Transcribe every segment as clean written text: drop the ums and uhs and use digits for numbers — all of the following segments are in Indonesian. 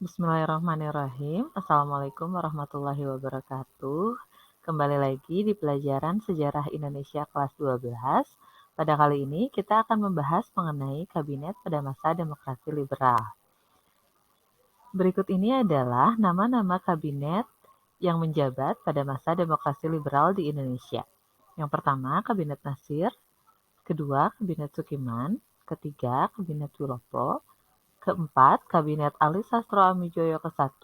Bismillahirrahmanirrahim. Assalamualaikum warahmatullahi wabarakatuh. Kembali lagi di pelajaran Sejarah Indonesia kelas 12. Pada kali ini kita akan membahas mengenai kabinet pada masa demokrasi liberal. Berikut ini adalah nama-nama kabinet yang menjabat pada masa demokrasi liberal di Indonesia. Yang pertama, Kabinet Nasir. Kedua, Kabinet Sukiman. Ketiga, Kabinet Wilopo. Keempat, Kabinet Ali Sastro Amijoyo ke-1.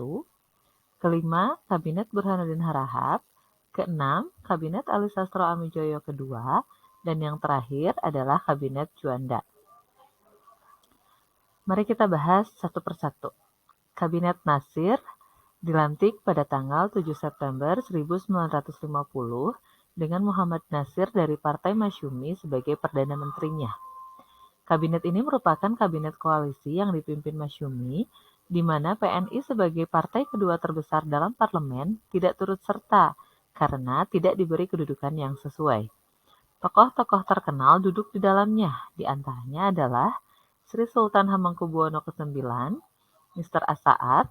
Kelima, Kabinet Burhanuddin Harahap. Keenam, Kabinet Ali Sastro Amijoyo ke-2. Dan yang terakhir adalah Kabinet Juanda. Mari kita bahas satu persatu. Kabinet Nasir dilantik pada tanggal 7 September 1950 dengan Muhammad Nasir dari Partai Masyumi sebagai Perdana Menterinya. Kabinet ini merupakan kabinet koalisi yang dipimpin Masyumi, di mana PNI sebagai partai kedua terbesar dalam parlemen tidak turut serta karena tidak diberi kedudukan yang sesuai. Tokoh-tokoh terkenal duduk di dalamnya, di antaranya adalah Sri Sultan Hamengkubuwono ke-9, Mr. Asaat,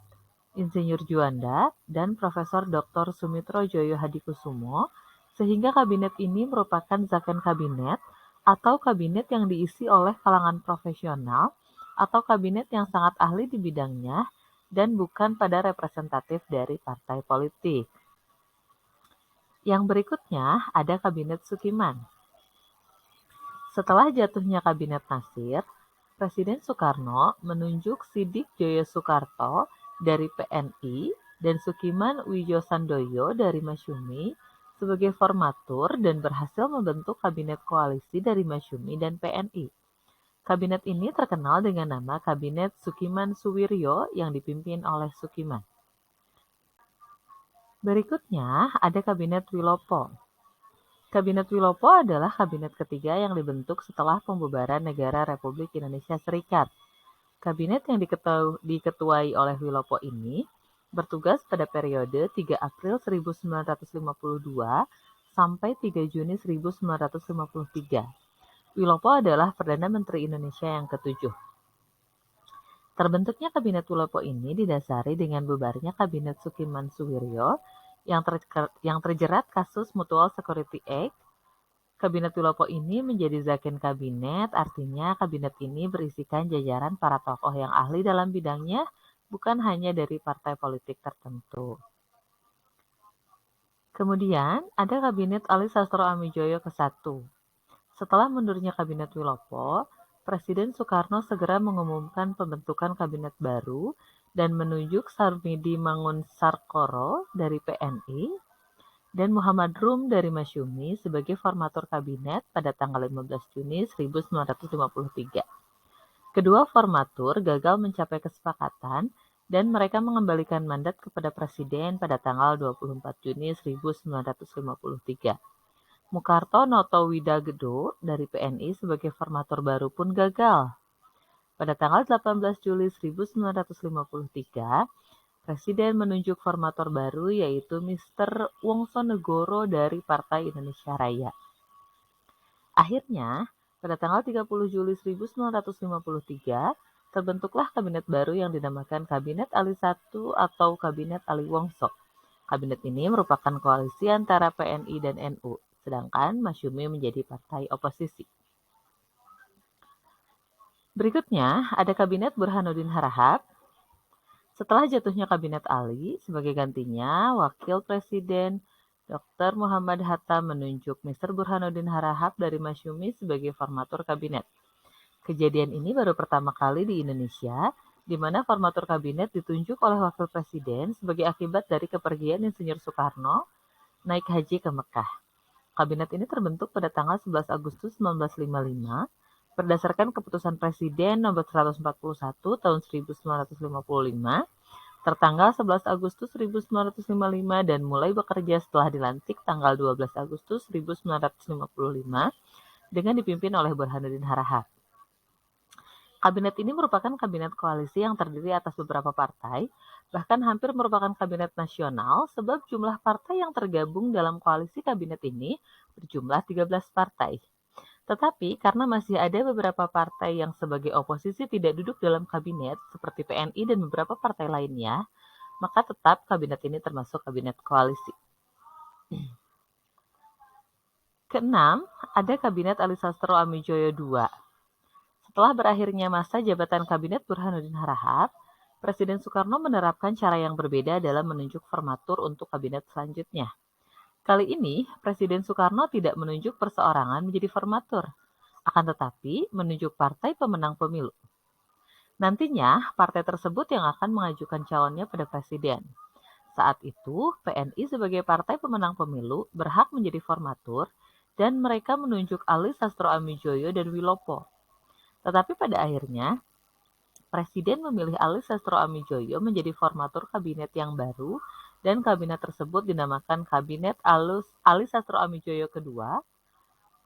Insinyur Juanda, dan Profesor Dr. Sumitro Joyo Hadikusumo, sehingga kabinet ini merupakan zakon kabinet atau kabinet yang diisi oleh kalangan profesional atau kabinet yang sangat ahli di bidangnya dan bukan pada representatif dari partai politik. Yang berikutnya ada Kabinet Sukiman. Setelah jatuhnya Kabinet Nasir, Presiden Soekarno menunjuk Sidik Joyo Soekarto dari PNI dan Sukiman Wijosandoyo dari Masyumi sebagai formatur dan berhasil membentuk kabinet koalisi dari Masyumi dan PNI. Kabinet ini terkenal dengan nama Kabinet Sukiman Suwiryo yang dipimpin oleh Sukiman. Berikutnya ada Kabinet Wilopo. Kabinet Wilopo adalah kabinet ketiga yang dibentuk setelah pembubaran Negara Republik Indonesia Serikat. Kabinet yang diketuai oleh Wilopo ini bertugas pada periode 3 April 1952 sampai 3 Juni 1953. Wilopo adalah Perdana Menteri Indonesia yang ke-7. Terbentuknya Kabinet Wilopo ini didasari dengan bubarnya Kabinet Sukiman Suwiryo yang terjerat kasus Mutual Security Act. Kabinet Wilopo ini menjadi zakon kabinet, artinya kabinet ini berisikan jajaran para tokoh yang ahli dalam bidangnya, bukan hanya dari partai politik tertentu. Kemudian ada Kabinet Ali Sastro Amijoyo ke-1. Setelah mundurnya Kabinet Wilopo, Presiden Soekarno segera mengumumkan pembentukan kabinet baru dan menunjuk Sarmidi Mangunsarkoro dari PNI dan Muhammad Rum dari Masyumi sebagai formatur kabinet pada tanggal 15 Juni 1953. Kedua formatur gagal mencapai kesepakatan dan mereka mengembalikan mandat kepada Presiden pada tanggal 24 Juni 1953. Mukarto Noto Widagedo dari PNI sebagai formatur baru pun gagal. Pada tanggal 18 Juli 1953, Presiden menunjuk formator baru yaitu Mr. Wongsonegoro dari Partai Indonesia Raya. Akhirnya, pada tanggal 30 Juli 1953, terbentuklah kabinet baru yang dinamakan Kabinet Ali I atau Kabinet Ali Wongso. Kabinet ini merupakan koalisi antara PNI dan NU, sedangkan Masyumi menjadi partai oposisi. Berikutnya, ada Kabinet Burhanuddin Harahap. Setelah jatuhnya Kabinet Ali, sebagai gantinya, Wakil Presiden Dr. Muhammad Hatta menunjuk Mr. Burhanuddin Harahap dari Masyumi sebagai formatur kabinet. Kejadian ini baru pertama kali di Indonesia, di mana formatur kabinet ditunjuk oleh Wakil Presiden sebagai akibat dari kepergian Insinyur Soekarno naik haji ke Mekah. Kabinet ini terbentuk pada tanggal 11 Agustus 1955 berdasarkan keputusan Presiden nomor 141 tahun 1955 tertanggal 11 Agustus 1955 dan mulai bekerja setelah dilantik tanggal 12 Agustus 1955 dengan dipimpin oleh Burhanuddin Harahap. Kabinet ini merupakan kabinet koalisi yang terdiri atas beberapa partai, bahkan hampir merupakan kabinet nasional sebab jumlah partai yang tergabung dalam koalisi kabinet ini berjumlah 13 partai. Tetapi karena masih ada beberapa partai yang sebagai oposisi tidak duduk dalam kabinet, seperti PNI dan beberapa partai lainnya, maka tetap kabinet ini termasuk kabinet koalisi. Keenam, ada Kabinet Ali Sastro Amijoyo II. Setelah berakhirnya masa jabatan Kabinet Burhanuddin Harahap, Presiden Soekarno menerapkan cara yang berbeda dalam menunjuk formatur untuk kabinet selanjutnya. Kali ini, Presiden Soekarno tidak menunjuk perseorangan menjadi formatur, akan tetapi menunjuk partai pemenang pemilu. Nantinya, partai tersebut yang akan mengajukan calonnya pada presiden. Saat itu, PNI sebagai partai pemenang pemilu berhak menjadi formatur dan mereka menunjuk Ali Sastro Amijoyo dan Wilopo. Tetapi pada akhirnya, Presiden memilih Ali Sastro Amijoyo menjadi formatur kabinet yang baru dan kabinet tersebut dinamakan Kabinet Ali Sastro Amijoyo II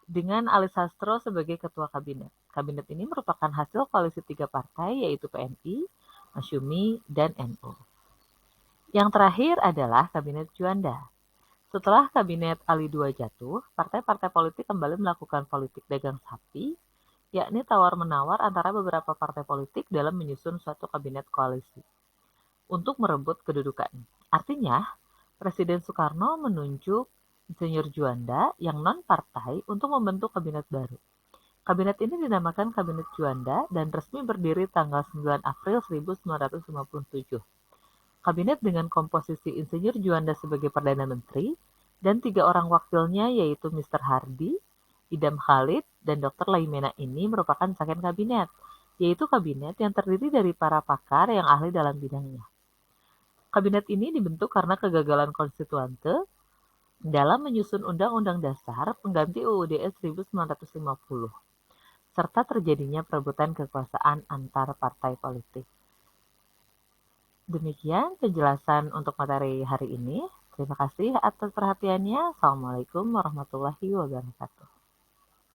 dengan Ali Sastro sebagai ketua kabinet. Kabinet ini merupakan hasil koalisi 3 partai yaitu PNI, Masyumi, dan NU. Yang terakhir adalah Kabinet Juanda. Setelah Kabinet Ali II jatuh, partai-partai politik kembali melakukan politik dagang sapi, yakni tawar-menawar antara beberapa partai politik dalam menyusun suatu kabinet koalisi untuk merebut kedudukan. Artinya, Presiden Soekarno menunjuk Insinyur Juanda yang non-partai untuk membentuk kabinet baru. Kabinet ini dinamakan Kabinet Juanda dan resmi berdiri tanggal 9 April 1957. Kabinet dengan komposisi Insinyur Juanda sebagai Perdana Menteri dan 3 orang wakilnya yaitu Mr. Hardy, Idam Khalid, dan Dr. Laimena ini merupakan second kabinet, yaitu kabinet yang terdiri dari para pakar yang ahli dalam bidangnya. Kabinet ini dibentuk karena kegagalan konstituante dalam menyusun Undang-Undang Dasar pengganti UUD 1950, serta terjadinya perebutan kekuasaan antar partai politik. Demikian penjelasan untuk materi hari ini. Terima kasih atas perhatiannya. Assalamualaikum warahmatullahi wabarakatuh.